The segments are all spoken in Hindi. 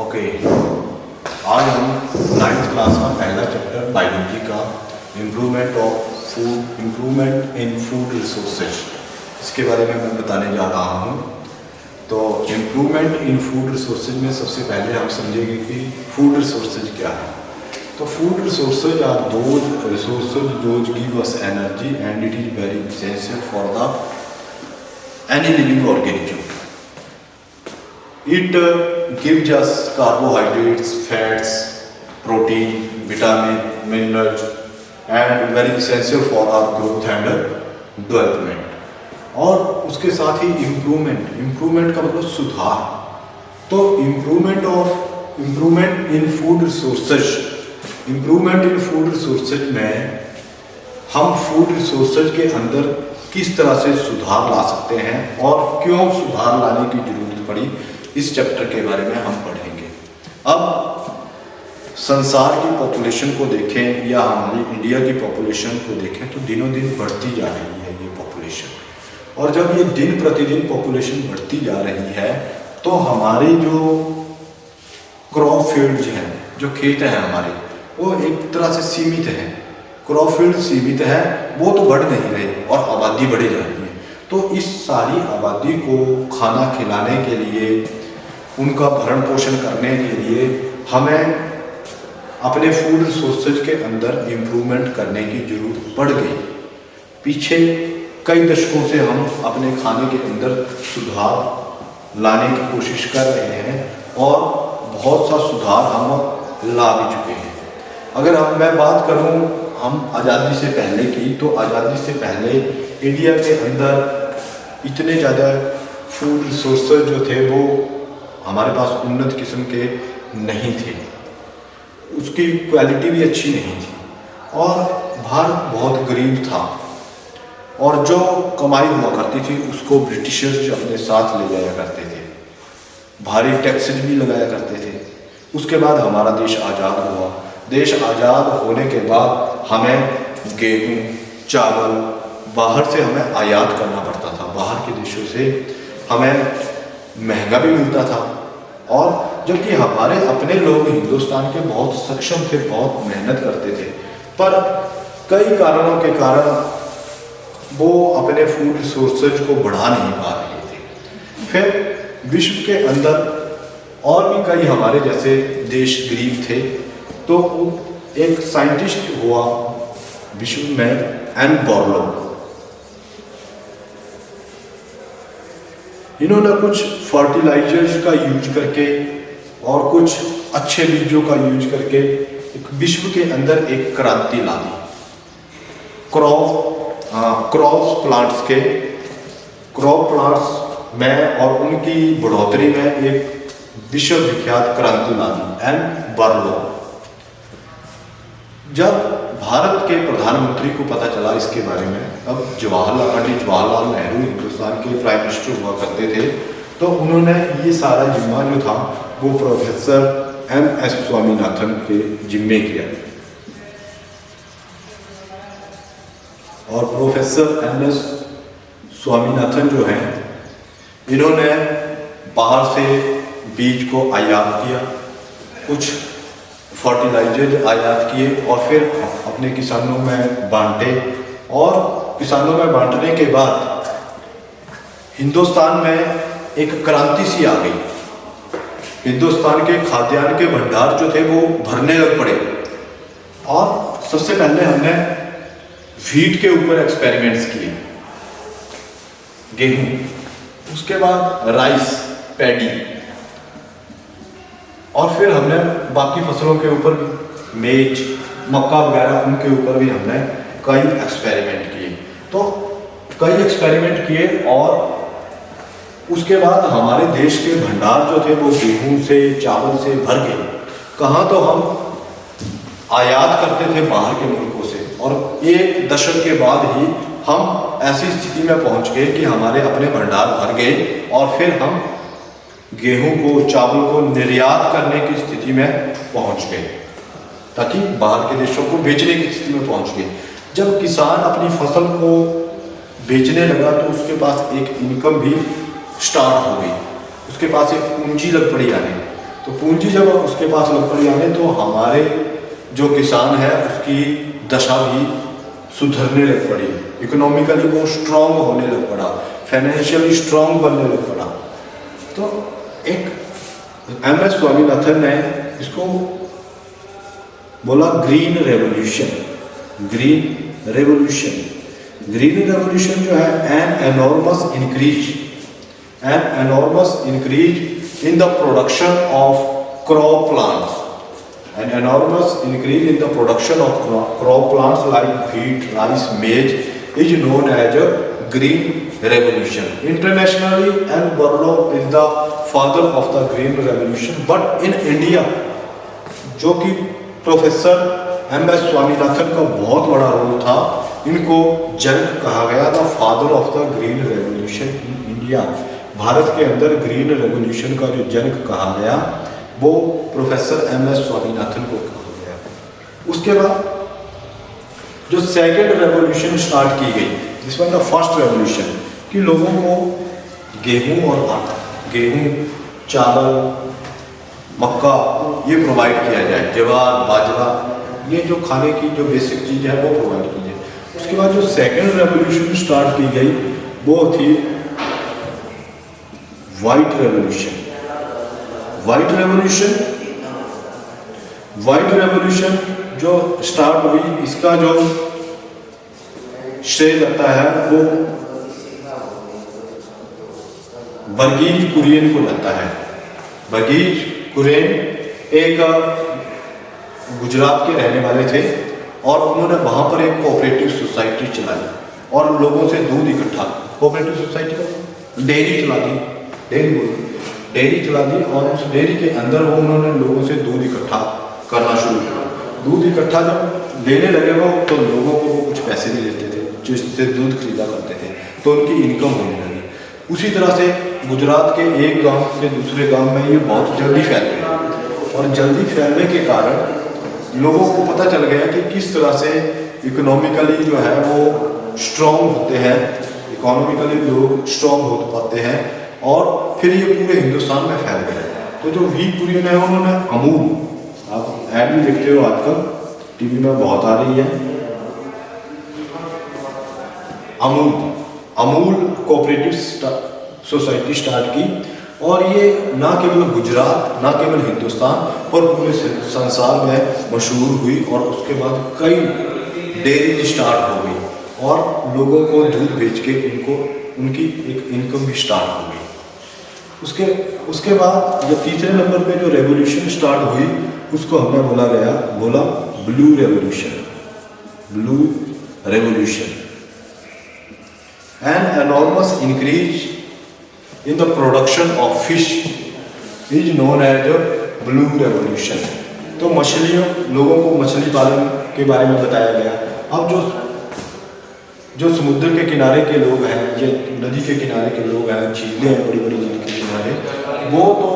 ओके, आज हम 9th क्लास का पहला चैप्टर बायोलॉजी का इम्प्रूवमेंट इन फूड रिसोर्सेज, इसके बारे में मैं बताने जा रहा हूँ। तो इम्प्रूवमेंट इन फूड रिसोर्सेज में सबसे पहले हम समझेंगे कि फूड रिसोर्सेज क्या है। तो food resources are those resources those give us energy and it is very essential for the any living organism. It gives us carbohydrates, fats, protein, vitamin, minerals and very essential for our growth and development. और उसके साथ ही इम्प्रूवमेंट का मतलब सुधार। तो इम्प्रूवमेंट इन फूड रिसोर्सेज में हम फूड रिसोर्सेज के अंदर किस तरह से सुधार ला सकते हैं और क्यों सुधार लाने की जरूरत पड़ी, इस चैप्टर के बारे में हम पढ़ेंगे। अब संसार की पॉपुलेशन को देखें या हमारी इंडिया की पॉपुलेशन को देखें तो दिनों दिन बढ़ती जा रही है ये पॉपुलेशन, और जब ये दिन प्रतिदिन पॉपुलेशन बढ़ती जा रही है तो हमारे जो क्रॉप फील्ड्स हैं, जो खेत हैं हमारे, वो एक तरह से सीमित हैं। क्रॉप फील्ड सीमित है, वो तो बढ़ नहीं रहे और आबादी बढ़े जा रही है। तो इस सारी आबादी को खाना खिलाने के लिए, उनका भरण पोषण करने के लिए हमें अपने फूड रिसोर्सेज के अंदर इम्प्रूवमेंट करने की जरूरत पड़ गई। पीछे कई दशकों से हम अपने खाने के अंदर सुधार लाने की कोशिश कर रहे हैं और बहुत सा सुधार हम ला भी चुके हैं। अगर मैं बात करूं हम आज़ादी से पहले की, तो आज़ादी से पहले इंडिया के अंदर इतने ज़्यादा फूड रिसोर्सेज जो थे वो हमारे पास उन्नत किस्म के नहीं थे, उसकी क्वालिटी भी अच्छी नहीं थी और भारत बहुत गरीब था और जो कमाई हुआ करती थी उसको ब्रिटिशर्स अपने साथ ले जाया करते थे, भारी टैक्सेस भी लगाया करते थे। उसके बाद हमारा देश आज़ाद हुआ। देश आज़ाद होने के बाद हमें गेहूँ, चावल बाहर से हमें आयात करना पड़ता था। बाहर के देशों से हमें महंगा भी मिलता था, और जबकि हमारे अपने लोग हिंदुस्तान के बहुत सक्षम थे, बहुत मेहनत करते थे, पर कई कारणों के कारण वो अपने फूड रिसोर्सेज को बढ़ा नहीं पा रहे थे। फिर विश्व के अंदर और भी कई हमारे जैसे देश गरीब थे, तो एक साइंटिस्ट हुआ विश्व में, एन बॉर्लो। इन्होंने कुछ फर्टिलाइजर्स का यूज करके और कुछ अच्छे बीजों का यूज करके एक विश्व के अंदर एक क्रांति ला दी। क्रॉप प्लांट्स में और उनकी बढ़ोतरी में एक विश्व विख्यात क्रांति ला दी एन बॉर्लो। जब भारत के प्रधानमंत्री को पता चला इसके बारे में, अब पंडित जवाहरलाल नेहरू हिंदुस्तान के प्राइम मिनिस्टर हुआ करते थे, तो उन्होंने ये सारा जिम्मा जो था वो प्रोफेसर MS स्वामीनाथन के जिम्मे किया। और प्रोफेसर MS स्वामीनाथन जो हैं, इन्होंने बाहर से बीज को आयात किया, कुछ फर्टिलाइजर आयात किए और फिर अपने किसानों में बांटे, और किसानों में बांटने के बाद हिंदुस्तान में एक क्रांति सी आ गई। हिंदुस्तान के खाद्यान्न के भंडार जो थे वो भरने लग पड़े। और सबसे पहले हमने व्हीट के ऊपर एक्सपेरिमेंट्स किए, गेहूं, उसके बाद राइस, पैडी, और फिर हमने बाकी फसलों के ऊपर भी, मेज, मक्का वगैरह, उनके ऊपर भी हमने कई एक्सपेरिमेंट किए। तो कई एक्सपेरिमेंट किए और उसके बाद हमारे देश के भंडार जो थे वो गेहूं से, चावल से भर गए। कहाँ तो हम आयात करते थे बाहर के मुल्कों से, और एक दशक के बाद ही हम ऐसी स्थिति में पहुंच गए कि हमारे अपने भंडार भर गए और फिर हम गेहूं को, चावल को निर्यात करने की स्थिति में पहुंच गए, ताकि बाहर के देशों को बेचने की स्थिति में पहुंच गए। जब किसान अपनी फसल को बेचने लगा तो उसके पास एक इनकम भी स्टार्ट हो गई, उसके पास एक पूंजी लग पड़ी आने। तो पूंजी जब उसके पास लग पड़ी आने, तो हमारे जो किसान है उसकी दशा भी सुधरने लग पड़ी, इकोनॉमिकली वो स्ट्रांग होने लग पड़ा, फाइनेंशियली स्ट्रांग बनने लग पड़ा। तो एक एम.एस. स्वामीनाथन ने इसको बोला green revolution. Green revolution, green revolution जो है an enormous increase in the production of crop plants, an enormous increase in the production of crop plants like wheat, rice, maize is known as a green revolution. Internationally, L. Barlow is the father of the green revolution. But in India, जो कि प्रोफेसर एम.एस. स्वामीनाथन का बहुत बड़ा रोल था, इनको जनक कहा गया था, father of the green revolution in India. Bharat के अंदर ग्रीन रेवोल्यूशन का जो जनक कहा गया वो प्रोफेसर एम.एस. स्वामीनाथन को कहा गया। उसके बाद जो सेकेंड रेवोल्यूशन स्टार्ट की गई, जिसमें द फर्स्ट रेवोल्यूशन कि लोगों को गेहूं और आटा, गेहूं, चावल, मक्का ये प्रोवाइड किया जाए, ज्वार, बाजरा, ये जो खाने की जो बेसिक चीज़ है वो प्रोवाइड की जाए। उसके बाद जो सेकेंड रेवोल्यूशन स्टार्ट की गई वो थी वाइट रेवोल्यूशन। वाइट रेवोल्यूशन जो स्टार्ट हुई, इसका जो श्रेय लगता है वो वर्गीज कुरियन को लगता है। वर्गीज कुरियन एक गुजरात के रहने वाले थे और उन्होंने वहां पर एक कोऑपरेटिव सोसाइटी चलाई और लोगों से दूध इकट्ठा, कोऑपरेटिव सोसाइटी का डेयरी चला दी, डेयरी चला दी और उस डेयरी के अंदर वो उन्होंने लोगों से दूध इकट्ठा करना शुरू किया। दूध इकट्ठा जब लेने लगे वो, तो लोगों को वो कुछ पैसे भी देते थे जो इससे दूध खरीदा करते थे, तो उनकी इनकम होने लगी। उसी तरह से गुजरात के एक गांव से दूसरे गांव में ये बहुत जल्दी फैल गया और जल्दी फैलने के कारण लोगों को पता चल गया कि किस तरह से इकोनॉमिकली जो है वो स्ट्रॉन्ग होते हैं, इकोनॉमिकली लोग स्ट्रॉन्ग हो पाते हैं और फिर ये पूरे हिंदुस्तान में फैल गए। तो जो वी कुरियन है उन्होंने अमूल, आप ऐड भी देखते हो आजकल टीवी में बहुत आ रही है, अमूल कोऑपरेटिव सोसाइटी स्टार्ट की और ये ना केवल गुजरात, ना केवल हिंदुस्तान पर पूरे संसार में मशहूर हुई और उसके बाद कई डेयरी स्टार्ट हो गई और लोगों को दूध बेच के उनकी एक इनकम भी स्टार्ट हो गई। उसके बाद जब तीसरे नंबर पे जो रेवोल्यूशन स्टार्ट हुई उसको हमने बोला blue revolution. An enormous increase in the production of fish is known as blue revolution. तो मछलियों, लोगों को मछली पालन के बारे में बताया गया। अब जो समुद्र के किनारे के लोग हैं, ये नदी के किनारे के लोग हैं, झीलें हैं, बड़ी बड़ी झील के किनारे, वो तो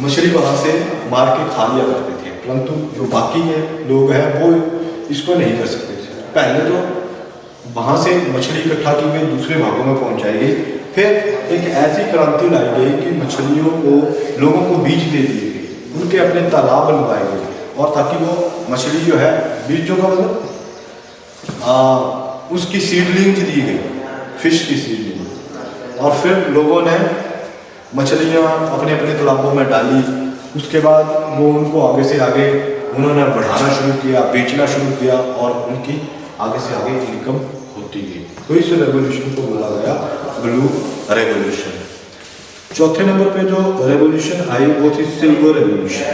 मछली वहाँ से मार के खा लिया करते थे, परंतु जो बाकी के लोग हैं वो इसको नहीं कर सकते थे। पहले तो वहाँ से मछली इकट्ठा की गई, दूसरे भागों में पहुँचाई गई, फिर एक ऐसी क्रांति लाई गई कि मछलियों को लोगों को बीज दे दिए गए, उनके अपने तालाब बनवाए गए और ताकि वो मछली जो है, बीजों का मतलब उसकी सीडलिंग दी गई, फिश की सीडलिंग, और फिर लोगों ने मछलियाँ अपने अपने तालाबों में डाली। उसके बाद वो उनको आगे से आगे उन्होंने बढ़ाना शुरू किया, बेचना शुरू किया और उनकी आगे से आगे इनकम होती गई। तो इस रेवोल्यूशन को बोला गया ब्लू रेवोल्यूशन। चौथे नंबर पे जो रेवोल्यूशन आई वो थी silver revolution.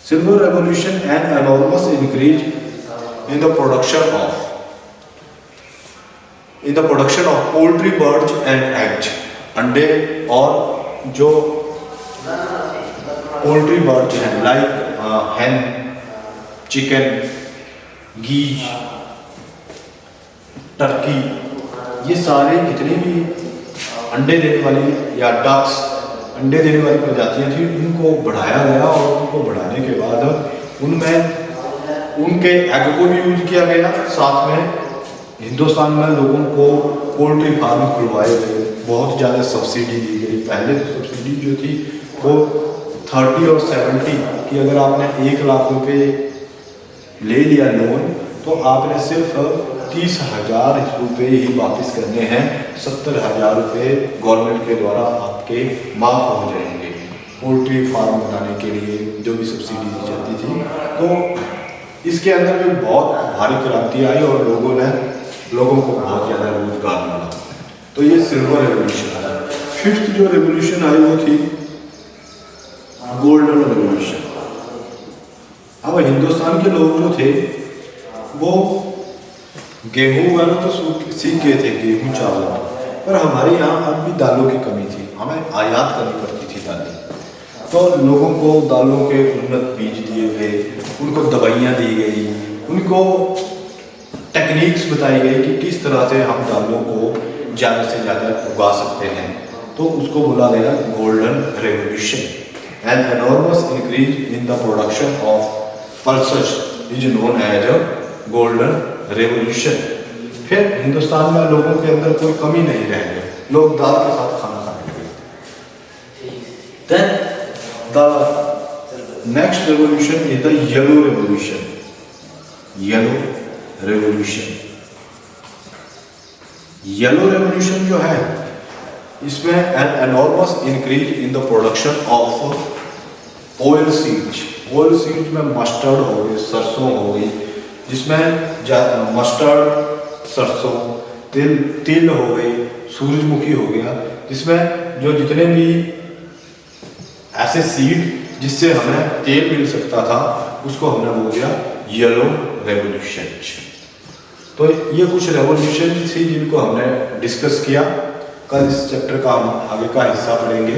Silver revolution, an enormous increase in the production of poultry, birds and eggs, अंडे और जो पोल्ट्री बर्ड्स हैं लाइक hen, चिकन, गीज, टर्की, ये सारे जितने भी अंडे देने वाली या डक्स अंडे देने वाली प्रजातियां थी, उनको बढ़ाया गया और उनको बढ़ाने के बाद उनमें उनके एग को भी यूज किया गया, साथ में हिंदुस्तान में लोगों को पोल्ट्री फार्म खुलवाए गए, बहुत ज़्यादा सब्सिडी दी गई। पहले तो सब्सिडी जो थी वो 30 और 70 कि अगर आपने 1 लाख रुपए ले लिया लोन तो आपने सिर्फ 30,000 रुपये ही वापस करने हैं, 70,000 रुपये गवर्नमेंट के द्वारा आपके माफ़ हो जाएंगे पोल्ट्री फार्म बनाने के लिए जो भी सब्सिडी दी जाती थी। तो इसके अंदर भी बहुत भारी क्रांति आई और लोगों को बहुत ज़्यादा रोजगार मिला। तो ये सिल्वर रेवोल्यूशन आया। फिफ्थ जो रेवोल्यूशन आई वो थी गोल्डन रेवोल्यूशन। अब हिंदुस्तान के लोग जो थे वो गेहूं वाला तो सीख गए थे, गेहूं चावल, पर हमारे यहाँ अब भी दालों की कमी थी, हमें आयात करनी पड़ती थी दालें। तो लोगों को दालों के उन्नत बीज दिए गए, उनको दवाइयाँ दी गई, उनको टेक्निक्स बताई गई कि किस तरह से हम दालों को ज़्यादा से ज़्यादा उगा सकते हैं। तो उसको बोला गया golden revolution. An enormous increase in the production of pulses is known as a golden revolution. फिर हिंदुस्तान में लोगों के अंदर कोई कमी नहीं रह गई, लोग दाल के साथ खाना खाने लगे। Then the next revolution is the yellow revolution. Yellow revolution, yellow revolution जो है इसमें an enormous increase in the production of oil seeds. Oil seeds में मस्टर्ड हो गई, सरसों हो गई, जिसमें मस्टर्ड, सरसों, तिल हो गई, सूरजमुखी हो गया, जिसमें जो जितने भी ऐसे सीड जिससे हमें तेल मिल सकता था उसको हमने बोल दिया येलो रेवोल्यूशन। तो ये कुछ रेवोल्यूशन थी जिनको हमने डिस्कस किया। कल इस चैप्टर का हम आगे का हिस्सा पढ़ेंगे।